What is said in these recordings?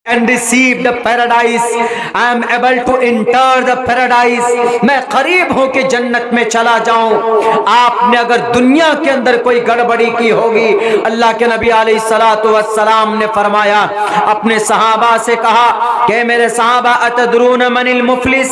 and receive the paradise. I am able to enter the paradise. میں قریب ہوں کہ جنت میں چلا جاؤں. آپ نے اگر دنیا کے اندر کوئی گڑبڑی کی ہوگی، اللہ کے نبی علیہ الصلوۃ والسلام نے فرمایا، اپنے صحابہ سے کہا کہ میرے صحابہ اتدرون من المفلس،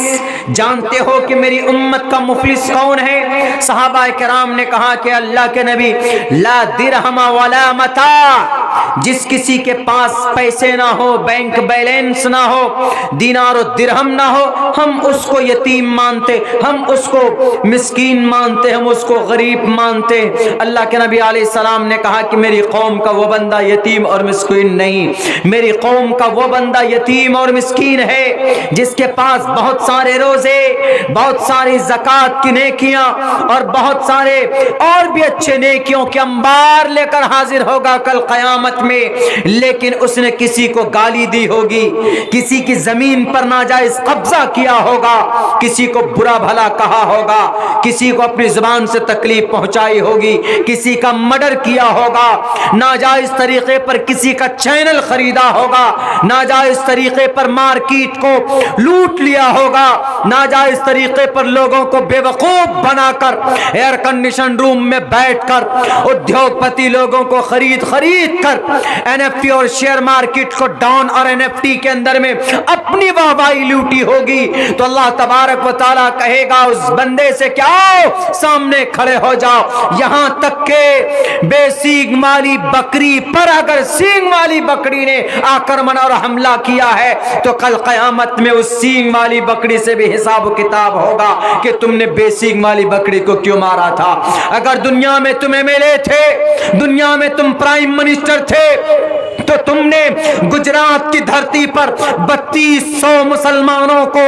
جانتے ہو کہ میری امت کا مفلس کون ہے؟ صحابہ کرام نے کہا کہ اللہ کے نبی، لا درہم ولا متاع، جس کسی کے پاس پیسے نہ ہو، بینک بیلنس نہ ہو، دینار و درہم نہ ہو، ہم اس کو یتیم مانتے، ہم اس کو مسکین مانتے، ہم اس کو غریب مانتے. اللہ کے نبی علیہ السلام نے کہا کہ میری قوم کا وہ بندہ یتیم اور مسکین نہیں، میری قوم کا وہ بندہ یتیم اور مسکین ہے جس کے پاس بہت سارے روزے، بہت ساری زکوٰۃ کی نیکیاں اور بہت سارے اور بھی اچھے نیکیوں کے انبار لے کر حاضر ہوگا کل قیامت میں، لیکن اس نے کسی کو گالی دی ہوگی، کسی کی زمین پر ناجائز قبضہ کیا ہوگا، کسی کو برا بھلا کہا ہوگا، کسی کو اپنی زبان سے تکلیف پہنچائی ہوگی، کسی کا مرڈر کیا ہوگا، ناجائز طریقے پر کسی کا چینل خریدا ہوگا، ناجائز طریقے پر مارکیٹ کو لوٹ لیا ہوگا، ناجائز طریقے پر لوگوں کو بے وقوف بنا کر ایئر کنڈیشن روم میں بیٹھ کر ادیوگ پتی لوگوں کو خرید کر این ایف ٹی اور شیئر مارکیٹ کو ڈاؤن اور این ایف ٹی کے اندر میں اپنی واہواہی لوٹی ہوگی، تو اللہ تبارک و تعالیٰ کہے گا اس بندے سے کہ آؤ سامنے کھڑے ہو جاؤ. یہاں تک کہ بے سینگ والی بکری پر اگر سینگ والی بکری نے آکرمن اور حملہ کیا ہے تو کل قیامت میں اس سینگ والی بکری سے بھی حساب و کتاب ہوگا کہ تم نے بے سینگ والی بکری کو کیوں مارا تھا. اگر دنیا میں تم ایم ایل اے تھے، دنیا میں تم پرائم منسٹر تھے، تو تم نے گجرات کی دھرتی پر 3200 مسلمانوں کو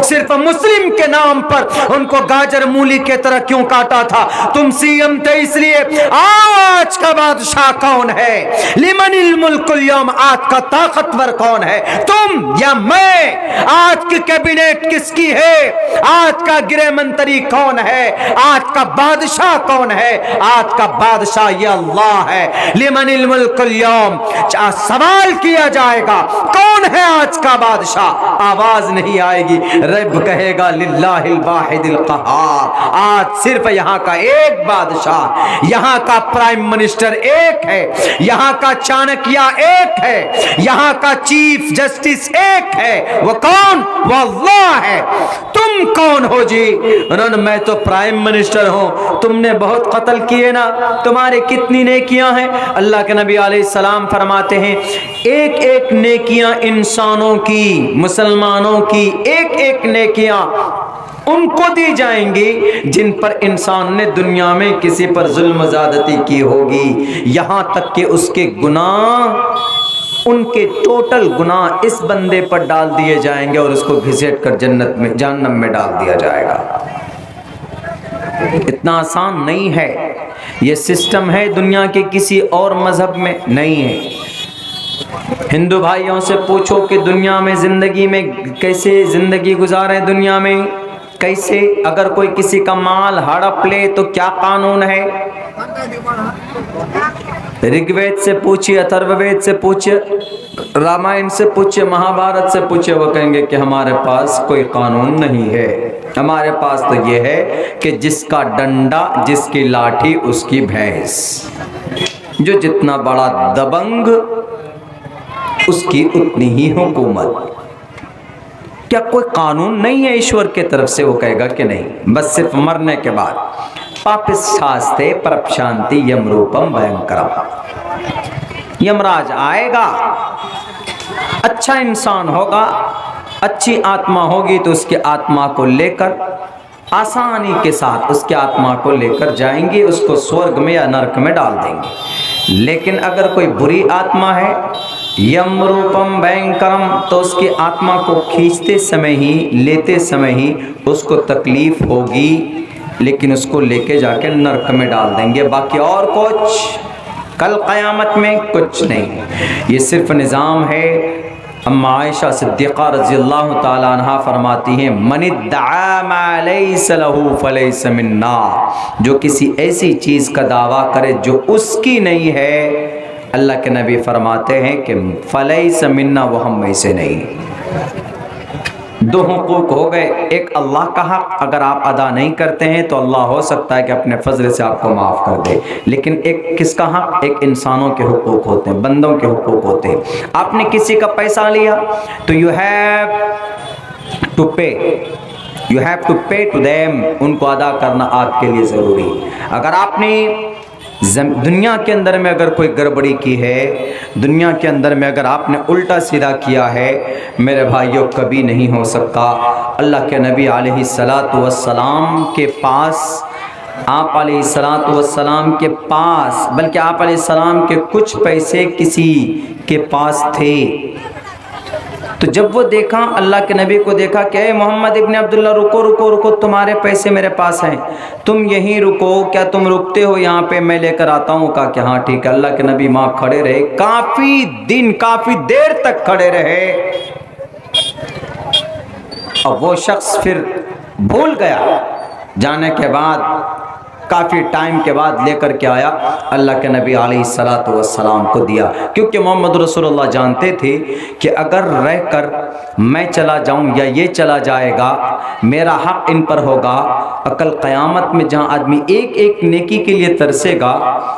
صرف مسلم کے نام پر ان کو گاجر مولی کے طرح کیوں کاٹا تھا؟ تم سی ایم تھے اس لیے. آج کا بادشاہ کون ہے؟ لمن الملک اليوم، آج کا طاقتور کون ہے؟ تم یا میں؟ آج کی کیبنٹ کس کی ہے؟ آج کا گرہ منتری کون ہے؟ آج کا بادشاہ کون ہے؟ آج کا بادشاہ یہ اللہ ہے. لمن الملک اليوم، سوال کیا جائے گا کون ہے آج کا بادشاہ؟ آواز نہیں آئے گی، رب کہے گا للہ الواحد القہار. آج صرف یہاں کا ایک بادشاہ، یہاں کا پرائم منسٹر ایک ہے، یہاں کا چانکیہ ایک ہے، یہاں کا چیف جسٹس ایک ہے. وہ کون؟ وہ اللہ ہے. تم کون ہو جی؟ انہوں نے میں تو پرائم منسٹر ہوں. تم نے بہت قتل کیے نا، تمہارے کتنی نیکیاں ہیں؟ اللہ کے نبی علیہ السلام فرماتے ہیں ایک ایک نیکیاں انسانوں کی، مسلمانوں کی ایک ایک نیکیاں ان کو دی جائیں گی جن پر انسان نے دنیا میں کسی پر ظلم زیادتی کی ہوگی، یہاں تک کہ اس کے گناہ، ان کے ٹوٹل گناہ اس بندے پر ڈال دیے جائیں گے اور اس کو گھسیٹ کر جنت میں، جہنم میں ڈال دیا جائے گا. اتنا آسان نہیں ہے. یہ سسٹم ہے دنیا کے کسی اور مذہب میں نہیں ہے. ہندو بھائیوں سے پوچھو کہ دنیا میں زندگی میں کیسے زندگی گزاریں، دنیا میں کیسے؟ اگر کوئی کسی کا مال ہڑپ لے تو کیا قانون ہے؟ رگ وید سے پوچھئے، اتھرو وید سے پوچھئے، رامائن سے پوچھئے، مہابھارت سے پوچھئے، وہ کہیں گے کہ ہمارے پاس کوئی قانون نہیں ہے. ہمارے پاس تو یہ ہے کہ جس کا ڈنڈا، جس کی لاٹھی، اس کی بھینس. جو جتنا بڑا دبنگ اس کی اتنی ہی حکومت. کیا کوئی قانون نہیں ہے ایشور کے طرف سے؟ وہ کہے گا کہ نہیں، بس صرف مرنے کے بعد پاپس شاستے پرپ شانتی یم روپم بھینکرم، یمراج آئے گا، اچھا انسان ہوگا، اچھی آتما ہوگی تو اس کے آتما کو لے کر آسانی کے ساتھ اس کے آتما کو لے کر جائیں گے، اس کو سورگ میں یا نرک میں ڈال دیں گے. لیکن اگر کوئی بری آتما ہے، یم روپم بھینکرم، تو اس کی آتما کو کھینچتے سمے ہی، لیتے سمے ہی اس کو تکلیف ہوگی، لیکن اس کو لے کے جا کے نرک میں ڈال دیں گے. باقی اور کچھ کل قیامت میں کچھ نہیں. یہ صرف نظام ہے. اما عائشہ صدیقہ رضی اللہ تعالیٰ عنہ فرماتی ہیں من ادعا ما لیس لہ فلیس منا، جو کسی ایسی چیز کا دعویٰ کرے جو اس کی نہیں ہے، اللہ کے نبی فرماتے ہیں کہ فلیس منا، وہ ہم میں سے نہیں۔ دو حقوق ہو گئے، ایک اللہ کا حق اگر آپ ادا نہیں کرتے ہیں تو اللہ ہو سکتا ہے کہ اپنے فضل سے آپ کو معاف کر دے، لیکن ایک کس کا حق؟ ایک انسانوں کے حقوق ہوتے ہیں، بندوں کے حقوق ہوتے ہیں۔ آپ نے کسی کا پیسہ لیا تو you have to pay to them، ان کو ادا کرنا آپ کے لیے ضروری۔ اگر آپ نے دنیا کے اندر میں اگر کوئی گڑبڑی کی ہے، دنیا کے اندر میں اگر آپ نے الٹا سیدھا کیا ہے، میرے بھائیوں کبھی نہیں ہو سکتا۔ اللہ کے نبی علیہ السلام کے پاس، آپ علیہ السلام کے پاس، بلکہ آپ علیہ السلام کے کچھ پیسے کسی کے پاس تھے، تو جب وہ دیکھا، اللہ کے نبی کو دیکھا کہ اے محمد ابن عبداللہ رکو رکو رکو، تمہارے پیسے میرے پاس ہیں، تم یہیں رکو، کیا تم رکتے ہو یہاں پہ؟ میں لے کر آتا ہوں۔ کہا کہ ہاں ٹھیک ہے۔ اللہ کے نبی وہاں کھڑے رہے، کافی دن، کافی دیر تک کھڑے رہے، اور وہ شخص پھر بھول گیا، جانے کے بعد کافی ٹائم کے بعد لے کر کے آیا، اللہ کے نبی علیہ السلام کو دیا، کیونکہ محمد رسول اللہ جانتے تھے کہ اگر رہ کر میں چلا جاؤں یا یہ چلا جائے گا، میرا حق ان پر ہوگا، کل قیامت میں جہاں آدمی ایک ایک نیکی کے لیے ترسے گا،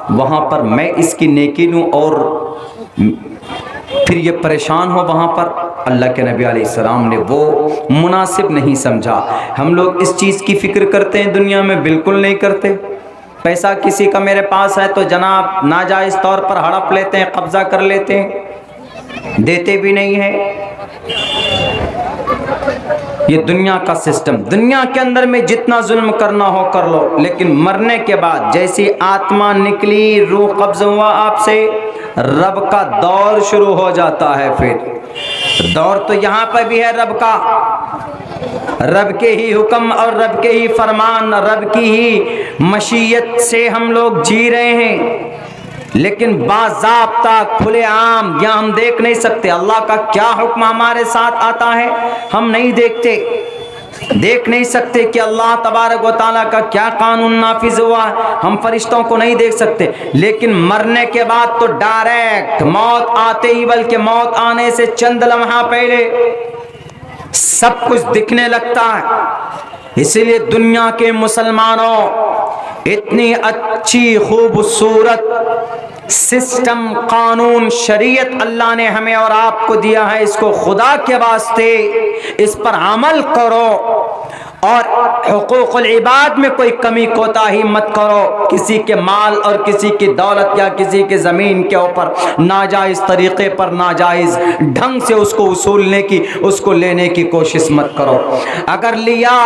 وہاں پر میں اس کی نیکی لوں اور پھر یہ پریشان ہو وہاں پر۔ اللہ کے نبی علیہ السلام نے وہ مناسب نہیں سمجھا۔ ہم لوگ اس چیز کی فکر کرتے ہیں، دنیا میں بالکل نہیں کرتے۔ پیسہ کسی کا میرے پاس ہے تو جناب ناجائز طور پر ہڑپ لیتے ہیں، قبضہ کر لیتے ہیں، دیتے بھی نہیں ہیں۔ یہ دنیا کا سسٹم، دنیا کے اندر میں جتنا ظلم کرنا ہو کر لو، لیکن مرنے کے بعد جیسی آتما نکلی، روح قبض ہوا آپ سے، رب کا دور شروع ہو جاتا ہے۔ پھر دور تو یہاں پہ بھی ہے رب کا، رب کے ہی حکم اور رب کے ہی فرمان، رب کی ہی مشیت سے ہم لوگ جی رہے ہیں، لیکن باضابطہ کھلے عام یہاں ہم دیکھ نہیں سکتے۔ اللہ کا کیا حکم ہمارے ساتھ آتا ہے ہم نہیں دیکھتے، دیکھ نہیں سکتے کہ اللہ تبارک و تعالیٰ کا کیا قانون نافذ ہوا ہے، ہم فرشتوں کو نہیں دیکھ سکتے۔ لیکن مرنے کے بعد تو ڈائریکٹ موت آتے ہی، بلکہ موت آنے سے چند لمحہ پہلے سب کچھ دکھنے لگتا ہے۔ اسی لیے دنیا کے مسلمانوں، اتنی اچھی خوبصورت سسٹم، قانون، شریعت اللہ نے ہمیں اور آپ کو دیا ہے، اس کو خدا کے واسطے اس پر عمل کرو، اور حقوق العباد میں کوئی کمی کوتاہی مت کرو۔ کسی کے مال اور کسی کی دولت یا کسی کے زمین کے اوپر ناجائز طریقے پر، ناجائز ڈھنگ سے اس کو وصولنے کی، اس کو لینے کی کوشش مت کرو۔ اگر لیا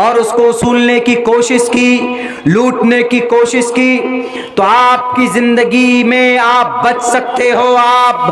اور اس کو وصولنے کی کوشش کی، لوٹنے کی کوشش کی، تو آپ کی زندگی میں آپ بچ سکتے ہو، آپ